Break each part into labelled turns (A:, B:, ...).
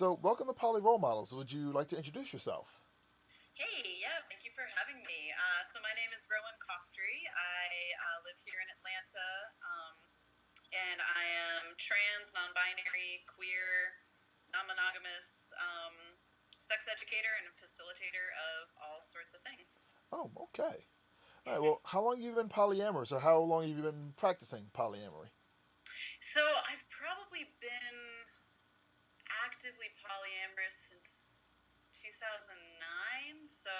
A: So, welcome to Poly Role Models. Would you like to introduce yourself?
B: Hey, yeah, thank you for having me. So my name is Roan Coughtry. I live here in Atlanta, and I am trans, non-binary, queer, non-monogamous, sex educator and facilitator of all sorts of things.
A: Oh, okay. All right. Well, how long have you been polyamorous, or how long have you been practicing polyamory?
B: So I've probably been actively polyamorous since 2009. So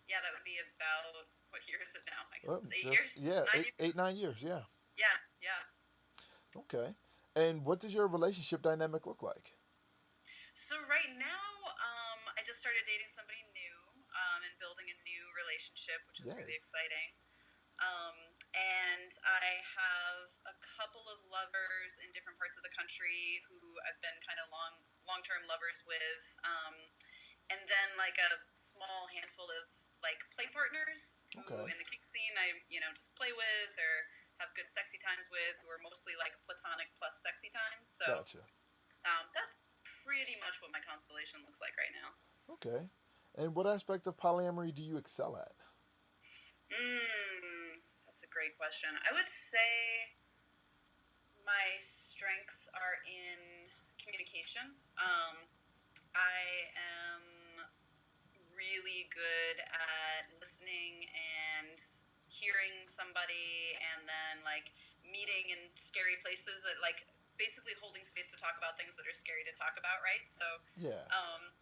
B: yeah, that would be about, what year is it now? I guess it's eight
A: Just
B: years,
A: yeah,
B: nine
A: eight,
B: years.
A: 9 years. Yeah.
B: Yeah, yeah.
A: Okay. And what does your relationship dynamic look like?
B: So right now, I just started dating somebody new and building a new relationship, which is really
A: Yay.
B: exciting. And I have a couple of lovers in different parts of the country who I've been kind of long term lovers with, and then like a small handful of like play partners who
A: Okay.
B: in the kink scene I just play with or have good sexy times with, who are mostly like platonic plus sexy times. So
A: Gotcha.
B: that's pretty much what my constellation looks like right now.
A: Okay. And what aspect of polyamory do you excel at?
B: That's a great question. I would say my strengths are in communication. I am really good at listening and hearing somebody, and then like meeting in scary places that like basically holding space to talk about things that are scary to talk about, right? So
A: Yeah.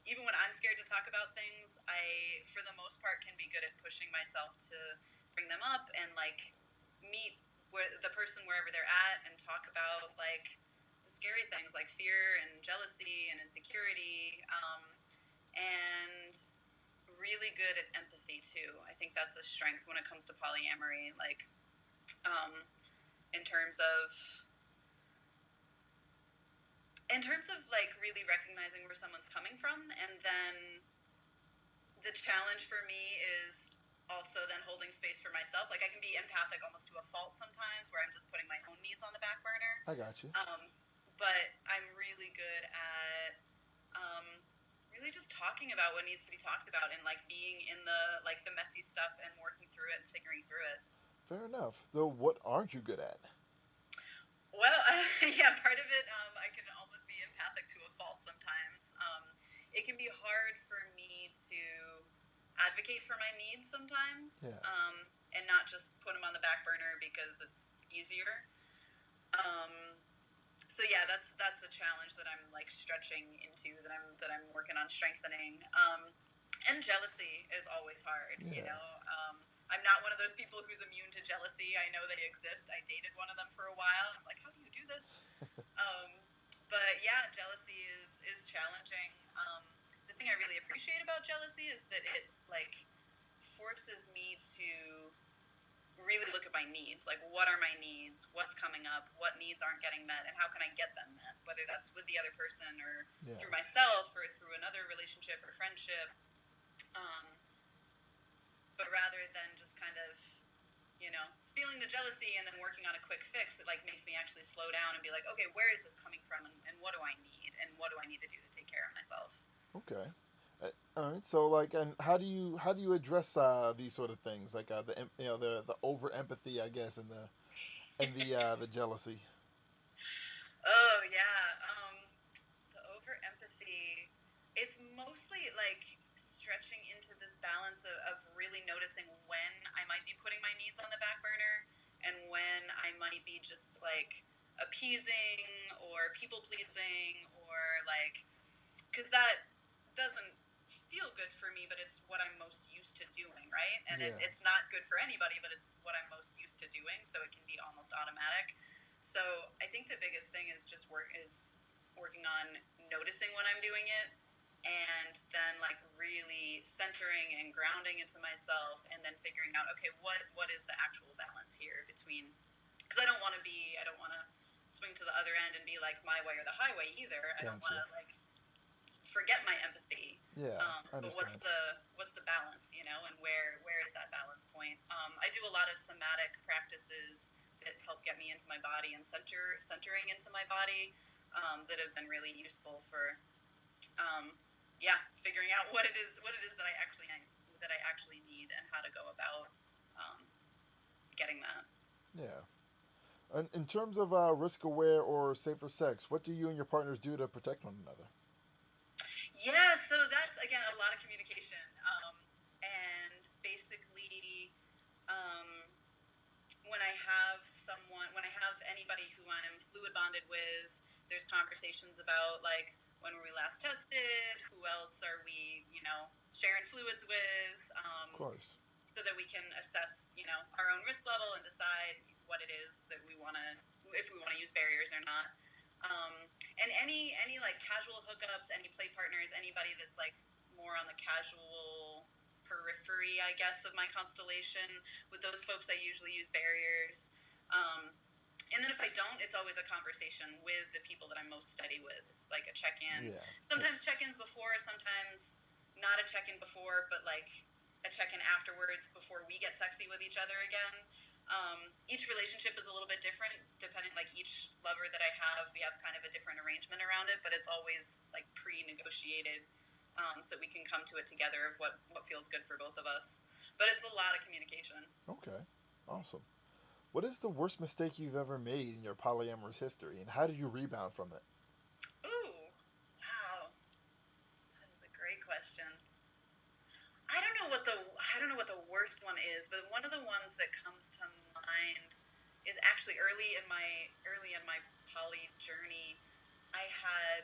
B: even when I'm scared to talk about things, I for the most part can be good at pushing myself to bring them up and like meet the person wherever they're at and talk about like the scary things like fear and jealousy and insecurity, and really good at empathy too. I think that's a strength when it comes to polyamory. Like, um, in terms of like really recognizing where someone's coming from, and then the challenge for me is also then holding space for myself. Like I can be empathic almost to a fault sometimes, where I'm just putting my own needs on the back burner.
A: I got you.
B: But I'm really good at really just talking about what needs to be talked about and like being in the messy stuff and working through it and figuring through it.
A: Fair enough. Though, what aren't you good at?
B: Well, yeah, part of it, I can almost be empathic to a fault sometimes. It can be hard for me to advocate for my needs sometimes,
A: Yeah.
B: and not just put them on the back burner because it's easier. Um, so yeah, that's a challenge that I'm like stretching into, that I'm working on strengthening. And jealousy is always hard, you
A: Yeah.
B: know. I'm not one of those people who's immune to jealousy. I know they exist. I dated one of them for a while. I'm like, how do you do this? But yeah, jealousy is challenging. The thing I really appreciate about jealousy is that it like forces me to really look at my needs. Like, what are my needs? What's coming up? What needs aren't getting met? And how can I get them met? Whether that's with the other person or
A: Yeah.
B: through myself or through another relationship or friendship. Um, but rather than just kind of, feeling the jealousy and then working on a quick fix, it like makes me actually slow down and be like, okay, where is this coming from, and what do I need, and what do I need to do to take care of myself?
A: Okay. All right. So, like, and how do you address these sort of things, like the over empathy, I guess, and the jealousy?
B: Oh yeah, the over empathy. It's mostly like stretching into this balance of really noticing when I might be putting my needs on the back burner and when I might be just like appeasing or people pleasing, or like, because that doesn't feel good for me, but it's what I'm most used to doing, right? And
A: Yeah.
B: it's not good for anybody, but it's what I'm most used to doing, so it can be almost automatic. So I think the biggest thing is just working on noticing when I'm doing it, and then like really centering and grounding into myself, and then figuring out, okay, what is the actual balance here between, because I don't want to swing to the other end and be like my way or the highway either. I don't want
A: Gotcha.
B: to like forget my empathy.
A: Yeah. I
B: But what's
A: understand.
B: the balance, and where is that balance point? I do a lot of somatic practices that help get me into my body and centering into my body, that have been really useful for um, yeah, figuring out what it is that I actually need and how to go about getting that.
A: Yeah. And in terms of risk aware or safer sex, what do you and your partners do to protect one another?
B: Yeah, so that's again a lot of communication, and basically, um, when I have anybody who I'm fluid bonded with, there's conversations about like when were we last tested, who else are we, sharing fluids with,
A: Of course.
B: so that we can assess, our own risk level and decide what it is that if we want to use barriers or not. And any like casual hookups, any play partners, anybody that's like more on the casual periphery, I guess, of my constellation. With those folks, I usually use barriers. And then if I don't, it's always a conversation with the people that I'm most steady with. It's like a check-in.
A: Yeah.
B: Sometimes check-ins before, sometimes not a check-in before, but like a check-in afterwards before we get sexy with each other again. Each relationship is a little bit different, depending, like each lover that I have, we have kind of a different arrangement around it, but it's always like pre-negotiated, so we can come to it together of what feels good for both of us. But it's a lot of communication.
A: Okay. Awesome. What is the worst mistake you've ever made in your polyamorous history, and how did you rebound from it?
B: Ooh, wow, that is a great question. I don't know what the worst one is, but one of the ones that comes to mind is actually early in my poly journey. I had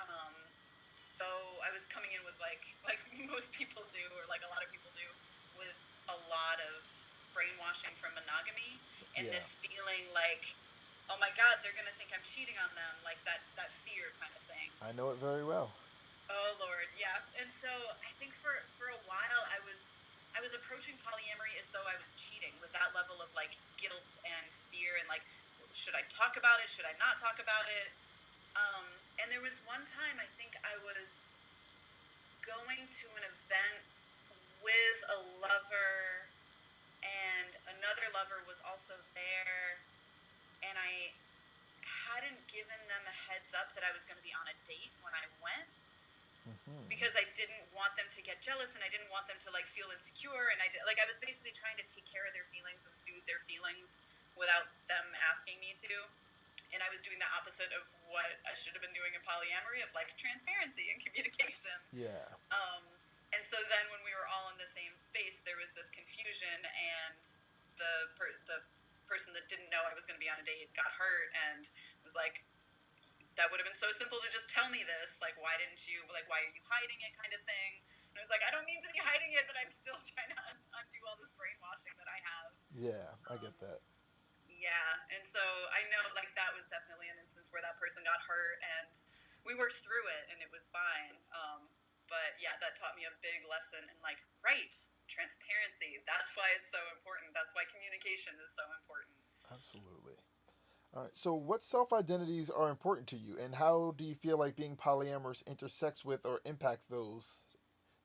B: um, so I was coming in with like most people do, or like a lot of people do, with a lot of brainwashing from monogamy and
A: Yeah.
B: this feeling like, oh my god, they're gonna think I'm cheating on them, like that fear kind of thing.
A: I know it very well.
B: Oh Lord, yeah. And so I think for a while I was approaching polyamory as though I was cheating, with that level of like guilt and fear and like, should I talk about it? Should I not talk about it? And there was one time I think I was going to an event with a lover, and another lover was also there, and I hadn't given them a heads up that I was going to be on a date when I went,
A: Mm-hmm.
B: because I didn't want them to get jealous, and I didn't want them to like feel insecure, and I was basically trying to take care of their feelings and soothe their feelings without them asking me to. And I was doing the opposite of what I should have been doing in polyamory, of like transparency and communication.
A: Yeah.
B: Um, and so then when we were all in the same space, there was this confusion, and the person that didn't know I was going to be on a date got hurt and was like, that would have been so simple to just tell me this. Like, why didn't you? Like, why are you hiding it? Kind of thing. And I was like, I don't mean to be hiding it, but I'm still trying to undo all this brainwashing that I have.
A: Yeah. I
B: Um,
A: get that.
B: yeah, and so I know like that was definitely an instance where that person got hurt, and we worked through it, and it was fine. But yeah, that taught me a big lesson in like, right, transparency. That's why it's so important. That's why communication is so important.
A: Absolutely. All right. So, what self identities are important to you, and how do you feel like being polyamorous intersects with or impacts those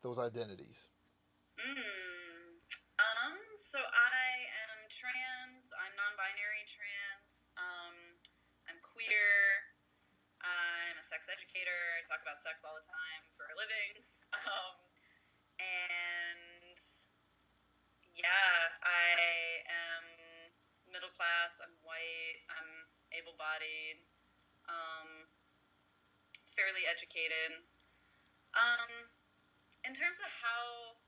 A: identities?
B: Mm. So I am trans. I'm non-binary trans. I'm queer. I'm a sex educator. I talk about sex all the time for a living. Um, and yeah, I am middle class. I'm white. I'm able-bodied. Um, fairly educated. Um, in terms of how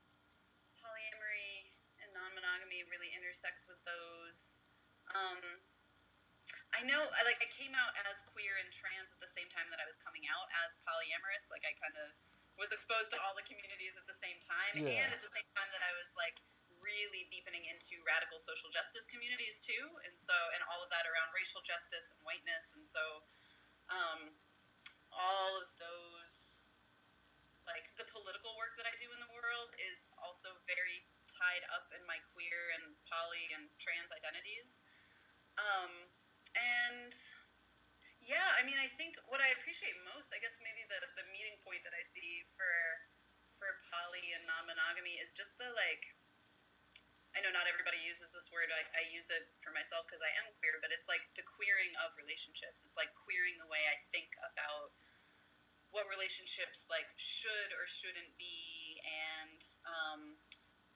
B: polyamory and non-monogamy really intersects with those, um, I know, I came out as queer and trans at the same time that I was coming out as polyamorous. Like I kind of was exposed to all the communities at the same time,
A: Yeah.
B: and at the same time that I was like really deepening into radical social justice communities too, and so, and all of that around racial justice and whiteness, and so, um, all of those, like the political work that I do in the world is also very tied up in my queer and poly and trans identities. Um, and yeah, I mean, I think what I appreciate most, I guess maybe the meeting point that I see for poly and non-monogamy is just the like, I know not everybody uses this word. I use it for myself because I am queer, but it's like the queering of relationships. It's like queering the way I think about what relationships like should or shouldn't be, and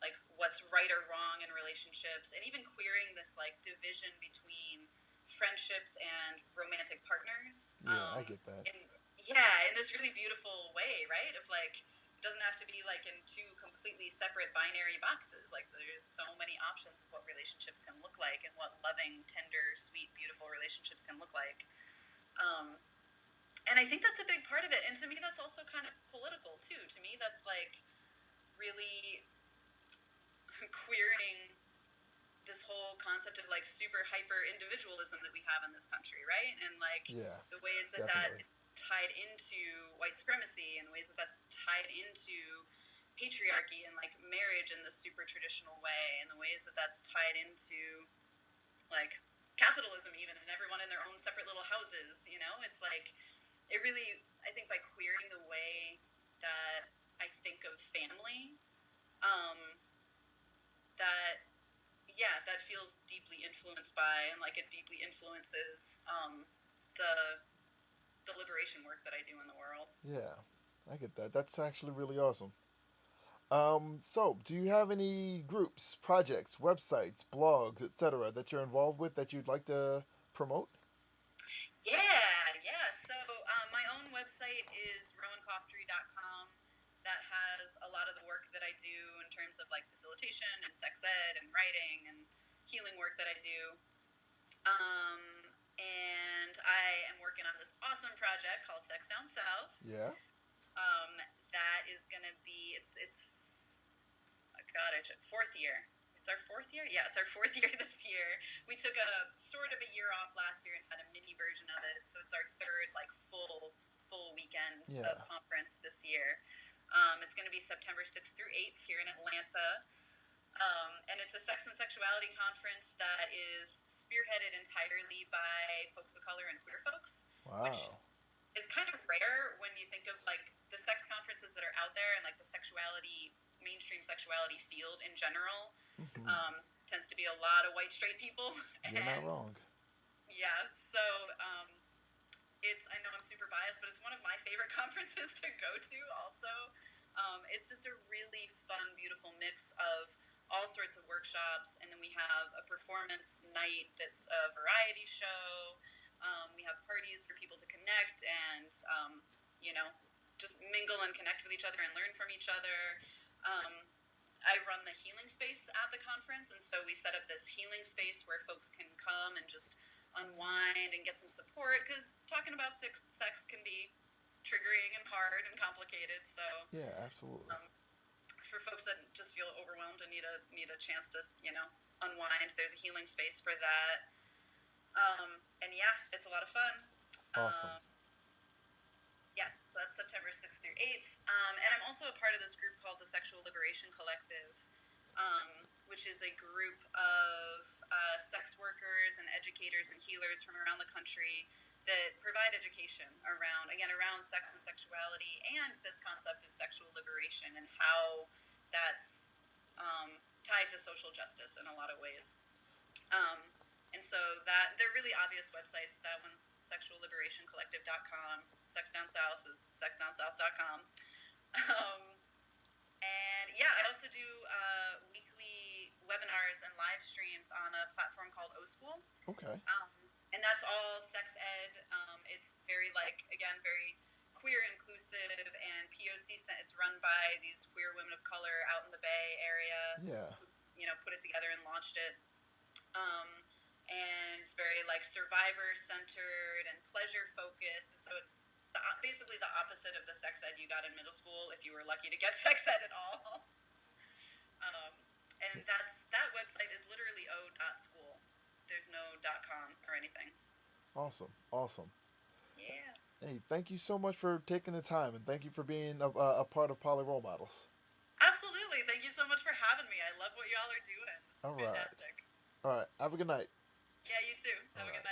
B: like what's right or wrong in relationships, and even queering this like division between friendships and romantic partners.
A: Yeah, I get that.
B: In Yeah, in this really beautiful way, right? Of like, it doesn't have to be like in two completely separate binary boxes. Like there's so many options of what relationships can look like and what loving, tender, sweet, beautiful relationships can look like. Um, and I think that's a big part of it. And to me, that's also kind of political too. To me, that's like really queering this whole concept of like super hyper individualism that we have in this country, right? And like
A: Yeah,
B: the ways that
A: definitely.
B: that tied into white supremacy, and the ways that that's tied into patriarchy and like marriage in this super traditional way, and the ways that that's tied into like capitalism even, and everyone in their own separate little houses. It's like it really, I think, by queering the way that I think of family, um, that that feels deeply influenced by, and like it deeply influences the the liberation work that I do in the world.
A: Yeah, I get that. That's actually really awesome. So, do you have any groups, projects, websites, blogs, etc., that you're involved with that you'd like to promote?
B: Yeah. So my own website is roancoughtry.com. That has a lot of the work that I do in terms of like facilitation and sex ed and writing and healing work that I do. Um, and I am working on this awesome project called Sex Down South.
A: Yeah.
B: Um, that is going to be, it's God, I took fourth year. It's our fourth year? Yeah, it's our fourth year this year. We took a sort of a year off last year and had a mini version of it. So it's our third like full weekend of
A: Yeah.
B: conference this year. It's going to be September 6th through 8th here in Atlanta. And it's a sex and sexuality conference that is spearheaded entirely by folks of color and queer folks, which
A: Wow.
B: is kind of rare when you think of like the sex conferences that are out there, and like the sexuality, mainstream sexuality field in general,
A: Hmm.
B: tends to be a lot of white straight people.
A: You're not
B: And
A: wrong.
B: yeah, so I know I'm super biased, but it's one of my favorite conferences to go to also. It's just a really fun, beautiful mix of all sorts of workshops, and then we have a performance night that's a variety show. We have parties for people to connect and, you know, just mingle and connect with each other and learn from each other. Um, I run the healing space at the conference, and so we set up this healing space where folks can come and just unwind and get some support, because talking about sex can be triggering and hard and complicated. So
A: Yeah, absolutely.
B: um, for folks that just feel overwhelmed and need a chance to unwind, there's a healing space for that. And yeah, it's a lot of fun.
A: Awesome.
B: Um, yeah, so that's September 6th through 8th. And I'm also a part of this group called the Sexual Liberation Collective, which is a group of sex workers and educators and healers from around the country that provide education around sex and sexuality, and this concept of sexual liberation and how that's tied to social justice in a lot of ways. Um, and so that they're really obvious websites. That one's sexualliberationcollective.com. Sex Down South is sexdownsouth.com. Um, and yeah, I also do weekly webinars and live streams on a platform called O School.
A: Okay.
B: And that's all sex ed. It's very very queer inclusive and POC. It's run by these queer women of color out in the Bay Area
A: Yeah.
B: who, put it together and launched it. Um, and it's very like survivor centered and pleasure focused. So it's basically the opposite of the sex ed you got in middle school, if you were lucky to get sex ed at all. Um, and that website is literally o.school. There's no .com or anything.
A: Awesome. Awesome.
B: Yeah.
A: Hey, thank you so much for taking the time, and thank you for being a part of Poly Role Models.
B: Absolutely. Thank you so much for having me. I love what y'all are doing. This
A: All
B: is
A: right.
B: fantastic.
A: All right. Have a good night.
B: Yeah, you too.
A: All
B: Have a good
A: right.
B: night.